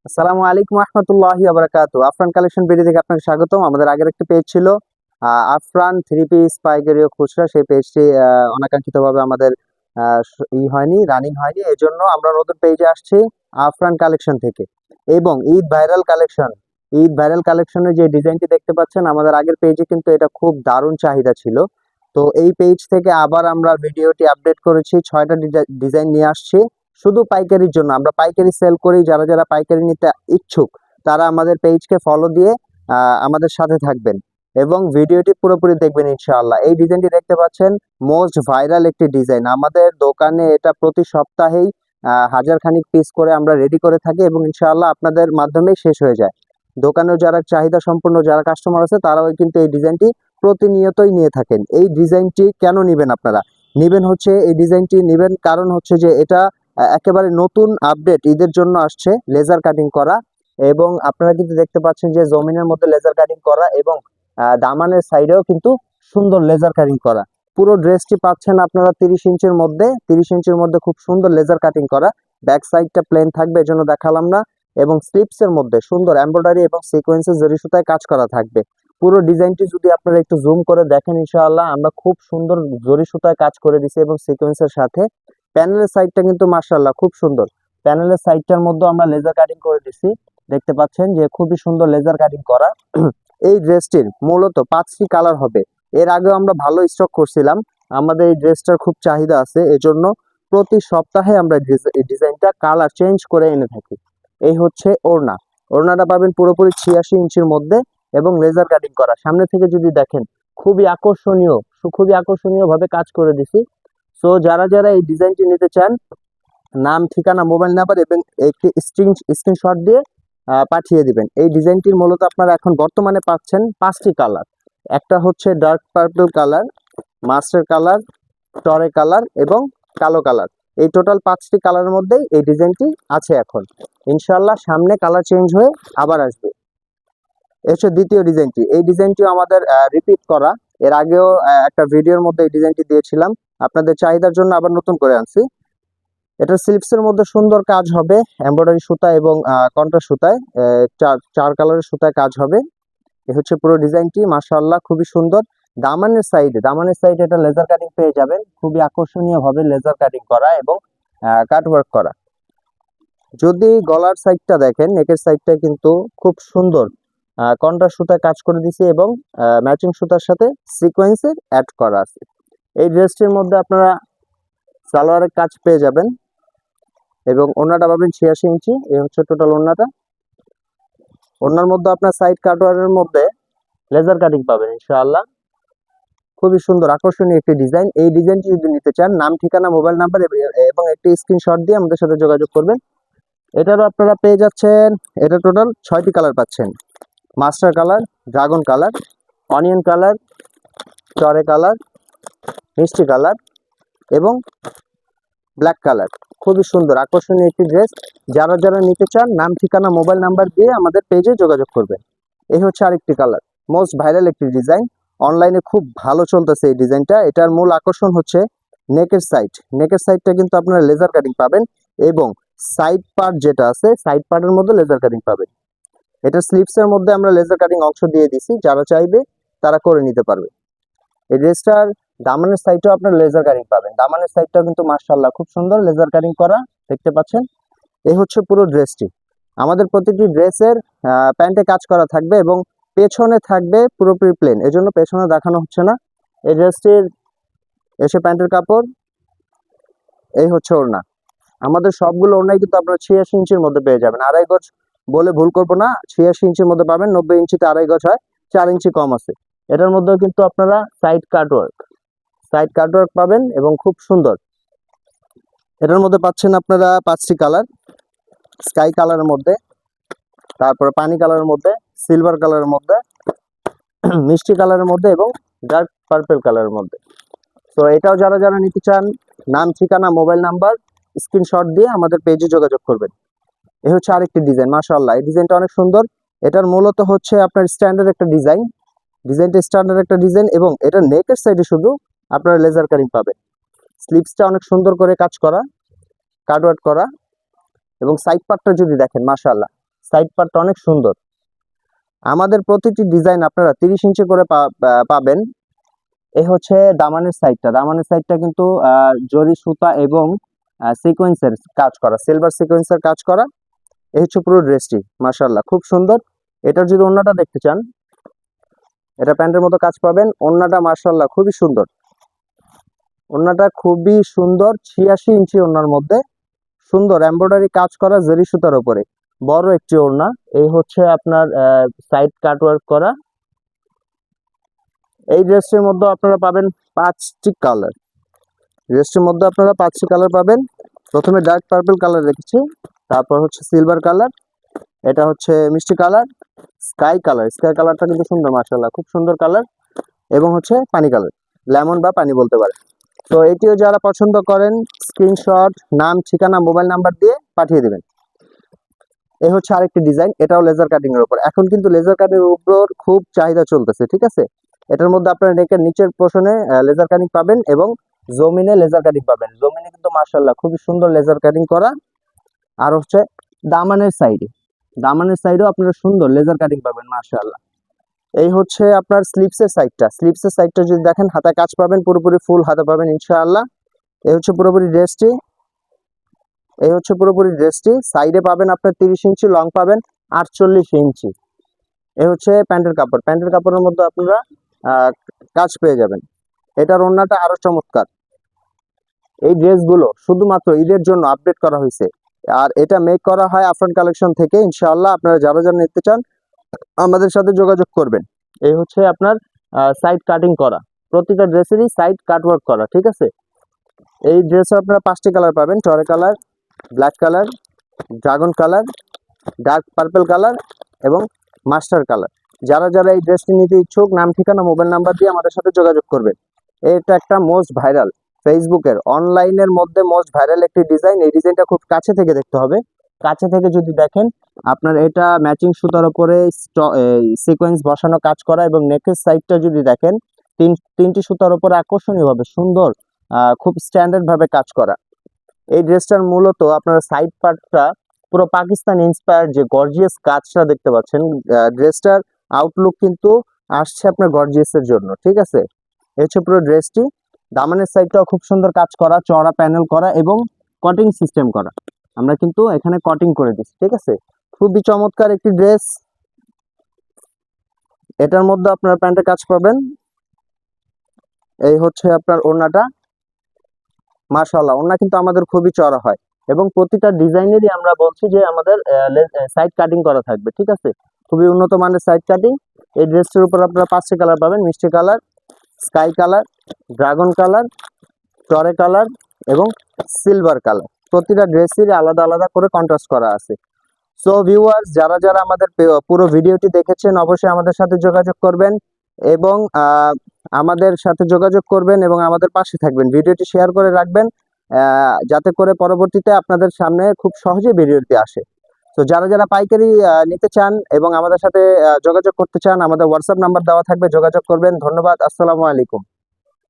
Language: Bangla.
আসসালামু আলাইকুম রহমতুল্লাহি ওয়া বারাকাতুহু। আফরান কালেকশন ভিডিও থেকে আপনাকে স্বাগতম। আমাদের আগের একটি পেজ ছিল আফরান থ্রি পিস পাইকারি ও খুচরা। সেই পেজটি অনাকাঙ্ক্ষিতভাবে আমাদের হয়নি, রানিং হয়নি। এজন্য আমরা নতুন পেজে আসছি আফরান কালেকশন থেকে। এবং ঈদ ভাইরাল কালেকশনের যে ডিজাইনটি দেখতে পাচ্ছেন আমাদের আগের পেজে, কিন্তু এটা খুব দারুণ চাহিদা ছিল। তো এই পেজ থেকে আবার আমরা ভিডিওটি আপডেট করেছি, 6টা ডিজাইন নিয়ে আসছি শুধু পাইকারির জন্য। আমরা পাইকারি সেল করি, যারা যারা পাইকারি নিতে ইচ্ছুক তারা আমাদের পেজকে ফলো দিয়ে আমাদের সাথে থাকবেন এবং ভিডিওটি পুরোপুরি দেখবেন ইনশাআল্লাহ। এই ডিজাইনটি দেখতে পাচ্ছেন, মোস্ট ভাইরাল একটি ডিজাইন। আমাদের দোকানে এটা প্রতি সপ্তাহেই হাজার খানিক পিস করে আমরা রেডি করে থাকি এবং ইনশাআল্লাহ আপনাদের মাধ্যমেই শেষ হয়ে যায়। দোকানেও যারা চাহিদা সম্পন্ন যারা কাস্টমার আছে তারাও কিন্তু এই ডিজাইনটি প্রতিনিয়তই নিয়ে থাকেন। এই ডিজাইনটি কেন নিবেন আপনারা? এই ডিজাইনটি নিবেন কারণ হচ্ছে যে এটা একেবারে নতুন আপডেট ঈদের জন্য আসছে, লেজার কাটিং করা। এবং আপনারা কিন্তু দেখতে পাচ্ছেন যে জমিনের মধ্যে লেজার কাটিং করা এবং দামানের সাইডেও কিন্তু সুন্দর লেজার কাটিং করা। পুরো ড্রেসটি পাচ্ছেন আপনারা 30 ইঞ্চির মধ্যে খুব সুন্দর লেজার কাটিং করা। ব্যাক সাইডটা প্লেন থাকবে, এজন্য দেখালাম না। এবং স্লিপসের মধ্যে সুন্দর এমব্রয়ডারি এবং সিকোয়েন্সের জরি সুতায় কাজ করা থাকবে। পুরো ডিজাইনটি যদি আপনারা একটু জুম করে দেখেন, ইনশাআল্লাহ আমরা খুব সুন্দর জরি সুতায় কাজ করে দিছি এবং সিকোয়েন্সের সাথে। প্যানেলের সাইডটা কিন্তু মাশাআল্লাহ খুব সুন্দর। প্যানেলের সাইডটার মধ্যে আমরা লেজার কাটিং করে দিছি, দেখতে পাচ্ছেন যে খুবই সুন্দর লেজার কাটিং করা। এই ড্রেসটির মূলত 5টি কালার হবে। এর আগেও আমরা ভালো স্টক করছিলাম, আমাদের এই ড্রেসটার খুব চাহিদা আছে, এজন্য প্রতি সপ্তাহে আমরা এই ডিজাইনটা কালার চেঞ্জ করে এনে থাকি। এই হচ্ছে ওড়না। ওড়নাটা পাবেন পুরোপুরি 86 ইঞ্চির মধ্যে এবং লেজার কাটিং করা। সামনে থেকে যদি দেখেন খুবই আকর্ষণীয় ভাবে কাজ করে দিছি। সো যারা যারা এই ডিজাইনটি নিতে চান, নাম, ঠিকানা, মোবাইল নাম্বার এবং একটি স্ক্রিনশট দিয়ে পাঠিয়ে দিবেন। এই ডিজাইনটির মূলত আপনারা এখন বর্তমানে পাচ্ছেন 5টি কালার। একটা হচ্ছে dark purple colour, master colour, টরে কালার এবং কালো কালার। এই টোটাল 5টি কালারের মধ্যেই এই ডিজাইনটি আছে এখন। ইনশাআল্লাহ সামনে কালার চেঞ্জ হয়ে আবার আসবে। হচ্ছে দ্বিতীয় ডিজাইনটি। এই ডিজাইনটিও আমাদের রিপিট করা। এর আগেও একটা ভিডিওর মধ্যে এই ডিজাইনটি দিয়েছিলাম, আপনাদের চাহিদার জন্য আবার নতুন করে আনছি। এটা স্লিপসের মধ্যে সুন্দর কাজ হবে, এমব্রয়ডারি সুতা এবং কন্ট্রাস্ট সুতায়, চার কালারের সুতায় কাজ হবে। এ হচ্ছে পুরো ডিজাইনটি, মাশাআল্লাহ খুবই সুন্দর। দামানের সাইডে এটা লেজার কাটিং পেয়ে যাবেন, খুবই আকর্ষণীয় ভাবে লেজার কাটিং করা এবং কাটওয়ার্ক করা। যদি গলার সাইডটা দেখেন, নেকের সাইডটা কিন্তু খুব সুন্দর কন্ট্রাস্ট সুতায় কাজ করে দিছি এবং ম্যাচিং সুতার সাথে সিকোয়েন্সের অ্যাড করা আছে। এই ড্রেসটির মধ্যে আপনারা সালোয়ারের কাজ পেয়ে যাবেন এবং ওড়নাটা পাবেন 86 ইঞ্চি। এই হচ্ছে টোটাল ওড়নাটা। ওড়নার মধ্যে আপনার সাইড কাটওয়ারের মধ্যে লেজার কাটিং পাবেন ইনশাআল্লাহ। খুবই সুন্দর আকর্ষণীয় একটি ডিজাইন। এই ডিজাইনটি যদি নিতে চান, নাম, ঠিকানা, মোবাইল নাম্বার এবং একটি স্ক্রিনশট দিয়ে আমাদের সাথে যোগাযোগ করবেন। এটারও আপনারা পেয়ে যাচ্ছেন, এটা টোটাল 6টি কালার পাচ্ছেন। Master colour, dragon colour, onion colour, চরে কালার, মিষ্টি কালার এবং ব্ল্যাক কালার। খুবই সুন্দর আকর্ষণীয় একটি ড্রেস। যারা যারা নিতে চান, নাম, ঠিকানা, মোবাইল নাম্বার দিয়ে আমাদের পেজে যোগাযোগ করবেন। এই হচ্ছে আরেকটি কালার, মোস্ট ভাইরাল একটি ডিজাইন। অনলাইনে খুব ভালো চলতেছে এই ডিজাইনটা। এটার মূল আকর্ষণ হচ্ছে নেকের সাইডটা কিন্তু আপনারা লেজার কাটিং পাবেন এবং সাইড পার্ট যেটা আছে, সাইড পার্টের মধ্যে লেজার কাটিং পাবেন। এটা স্লিপসের মধ্যে আমরা লেজার কাটিং অংশ দিয়ে দিছি, যারা চাইবে তারা করে নিতে পারবে। এই ড্রেসটার দামানের সাইডটাও আপনার লেজার কাটিং পাবেন। দামানের সাইডটাও কিন্তু মাশাআল্লাহ খুব সুন্দর লেজার কাটিং করা, দেখতে পাচ্ছেন। এই হচ্ছে পুরো ড্রেসটি। আমাদের প্রতিটি ড্রেসের প্যান্টে কাজ করা থাকবে এবং পেছনে থাকবে পুরোপুরি প্লেন, এজন্য পেছনে দেখানো হচ্ছে না। এই ড্রেসটির এসে প্যান্টের কাপড়, এই হচ্ছে ওড়না। আমাদের সবগুলো ওড়নাই কিন্তু আপনারা 86 ইঞ্চির মধ্যে পেয়ে যাবেন। আড়াই গজ বলে ভুল করবো না, 86 ইঞ্চির মধ্যে পাবেন। 90 ইঞ্চিতে আড়াই গজ হয়, 4 ইঞ্চি কম আছে। এটার মধ্যেও কিন্তু আপনারা সাইড কাটওয়ার্ক পাবেন এবং খুব সুন্দর। এটার মধ্যে পাচ্ছেন আপনারা 5টি কালার, স্কাই কালারের মধ্যে, তারপরে পানি কালারের মধ্যে, সিলভার কালারের মধ্যে, মিষ্টি কালারের মধ্যে এবং ডার্ক পার্পল কালারের মধ্যে। তো এটাও যারা যারা নিতে চান, নাম, ঠিকানা, মোবাইল নাম্বার, স্ক্রিনশট দিয়ে আমাদের পেজে যোগাযোগ করবেন। এই হচ্ছে আরেকটি ডিজাইন, মাশাআল্লাহ এই ডিজাইনটা অনেক সুন্দর। এটার মূলত হচ্ছে আপনার স্ট্যান্ডার্ড একটা ডিজাইনটা স্ট্যান্ডার্ড একটা ডিজাইন এবং এটা নেকের সাইডে শুধু আপনারা লেজার কাটিং পাবেন। স্লিভসটা অনেক সুন্দর করে কাজ করা, কাটওয়ার্ক করা এবং সাইড পার্টটা যদি দেখেন, মাশাআল্লাহ সাইড পার্টটা অনেক সুন্দর। আমাদের প্রতিটি ডিজাইন আপনারা 30 ইঞ্চি করে পাবেন। এই হচ্ছে দামানের সাইডটা। দামানের সাইডটা কিন্তু জরি সুতা এবং সিকোয়েন্সের কাজ করা, সিলভার সিকোয়েন্সের কাজ করা। এই হচ্ছে পুরো ড্রেসটি, মাশাআল্লাহ খুব সুন্দর। এটার যদি ওড়নাটা দেখতে চান, এটা প্যান্টের মতো কাজ পাবেন। ওড়নাটা মাশাআল্লাহ খুবই সুন্দর, ওড়নাটা খুবই সুন্দর। 86 ইঞ্চি ওড়নার মধ্যে সুন্দর এমব্রয়ডারি কাজ করা জরি সুতার উপরে বড় একটি ওড়না। এই হচ্ছে আপনার সাইড কাটওয়ার্ক করা। এই ড্রেসটির মধ্যে আপনারা পাবেন 5টি কালার। ড্রেসটির মধ্যে আপনারা 5টি কালার পাবেন। প্রথমে ডার্ক পার্পল কালার রেখেছি, তারপর হচ্ছে সিলভার কালার, এটা হচ্ছে মিষ্টি কালার, স্কাই কালার। স্কাই কালারটা কিন্তু সুন্দর, মাশাআল্লাহ খুব সুন্দর কালার। এবং হচ্ছে পানি কালার, লেমন বা পানি বলতে পারে। তো এটিও যারা পছন্দ করেন স্ক্রিনশট, নাম, ঠিকানা, মোবাইল নাম্বার দিয়ে পাঠিয়ে দেবেন। এই হচ্ছে আরেকটি ডিজাইন, এটাও লেজার কাটিং এর উপর। এখন কিন্তু লেজার কাটিং এর উপর খুব চাহিদা চলতেছে, ঠিক আছে। এটার মধ্যে আপনারা নেকের নিচের পোর্শনে লেজার কাটিং পাবেন এবং জমিনে লেজার কাটিং পাবেন। জমিনে কিন্তু মাশাআল্লাহ খুবই সুন্দর লেজার কাটিং করা। আর হচ্ছে দামানের সাইডেও আপনারা সুন্দর লেজার কাটিং পাবেন, মাশাআল্লাহ। এই হচ্ছে আপনার স্লিপসের সাইডটা যদি দেখেন, হাতায় কাজ পাবেন, পুরোপুরি ফুল হাতা পাবেন ইনশাআল্লাহ। এই হচ্ছে পুরোপুরি ড্রেসটি। সাইডে পাবেন আপনার 30 ইঞ্চি, লং পাবেন 48 ইঞ্চি। এই হচ্ছে প্যান্টের কাপড়ের মধ্যে আপনারা কাজ পেয়ে যাবেন। এটার ওড়নাটা আরো চমৎকার। এই ড্রেসগুলো শুধুমাত্র ঈদের জন্য আপডেট করা হয়েছে, আর এটা মেক করা হয় আফরান কালেকশন থেকে। ইনশাআল্লাহ আপনারা যারা যারা নিতে চান আমাদের সাথে যোগাযোগ করবেন। এই হচ্ছে আপনার সাইড কাটিং করা, প্রতিটা ড্রেসেরই সাইড কাটওয়ার্ক করা, ঠিক আছে। এই ড্রেসে আপনারা 5টি কালার পাবেন, টরে colour, black colour, dragon colour, dark purple colour এবং মাস্টার কালার। যারা যারা এই ড্রেসটি নিতে ইচ্ছুক, নাম, ঠিকানা, মোবাইল নাম্বার দিয়ে আমাদের সাথে যোগাযোগ করবেন। এটা একটা মোস্ট ভাইরাল, ফেসবুকের অনলাইনের মধ্যে মোস্ট ভাইরাল একটি ডিজাইন। এই ডিজাইনটা খুব কাছে থেকে দেখতে হবে। কাছে থেকে যদি দেখেন, আপনার এটা ম্যাচিং সুতার উপরে সিকোয়েন্স বসানো কাজ করা, এবং নেকের সাইডটা যদি দেখেন, তিনটি সুতার উপরে আকর্ষণীয়ভাবে সুন্দর খুব স্ট্যান্ডার্ড ভাবে কাজ করা। এই ড্রেসটার মূলত আপনারা সাইড পার্টটা পুরো পাকিস্তান ইন্সপায়ার্ড যে গর্জিয়াস কাজটা দেখতে পাচ্ছেন, ড্রেসটার আউটলুক কিন্তু আসছে আপনার গর্জিয়াসের জন্য, ঠিক আছে। এই হচ্ছে পুরো ড্রেসটি। দামানের সাইডটাও খুব সুন্দর কাজ করা, চওড়া প্যানেল করা এবং কটিং সিস্টেম করা। আমরা কিন্তু এখানে কটিং করে দিচ্ছি, ঠিক আছে। খুবই চমৎকার একটি ড্রেস। এটার মধ্যে আপনার প্যান্টের কাজ পাবেন। এই হচ্ছে আপনার ওড়নাটা, মাশাআল্লাহ ওড়না কিন্তু আমাদের খুবই চওড়া হয় এবং প্রতিটা ডিজাইনেরই আমরা বলছি যে আমাদের সাইড কাটিং করা থাকবে, ঠিক আছে। খুবই উন্নত মানের সাইড কাটিং। এই ড্রেসটির উপর আপনারা 5টি কালার পাবেন, মিষ্টি colour, sky colour, dragon colour, টরে কালার এবং সিলভার কালার। প্রতিটা ড্রেসেরই আলাদা আলাদা করে কন্ট্রাস্ট করা আছে। সো ভিউয়ার্স, যারা যারা আমাদের পুরো ভিডিওটি দেখেছেন অবশ্যই আমাদের সাথে যোগাযোগ করবেন এবং আমাদের পাশে থাকবেন। ভিডিওটি শেয়ার করে রাখবেন যাতে করে পরবর্তীতে আপনাদের সামনে খুব সহজে ভিডিওটি আসে। তো যারা যারা পাইকারি নিতে চান এবং আমাদের সাথে যোগাযোগ করতে চান, আমাদের হোয়াটসঅ্যাপ নাম্বার দেওয়া থাকবে, যোগাযোগ করবেন। ধন্যবাদ, আসসালামু আলাইকুম।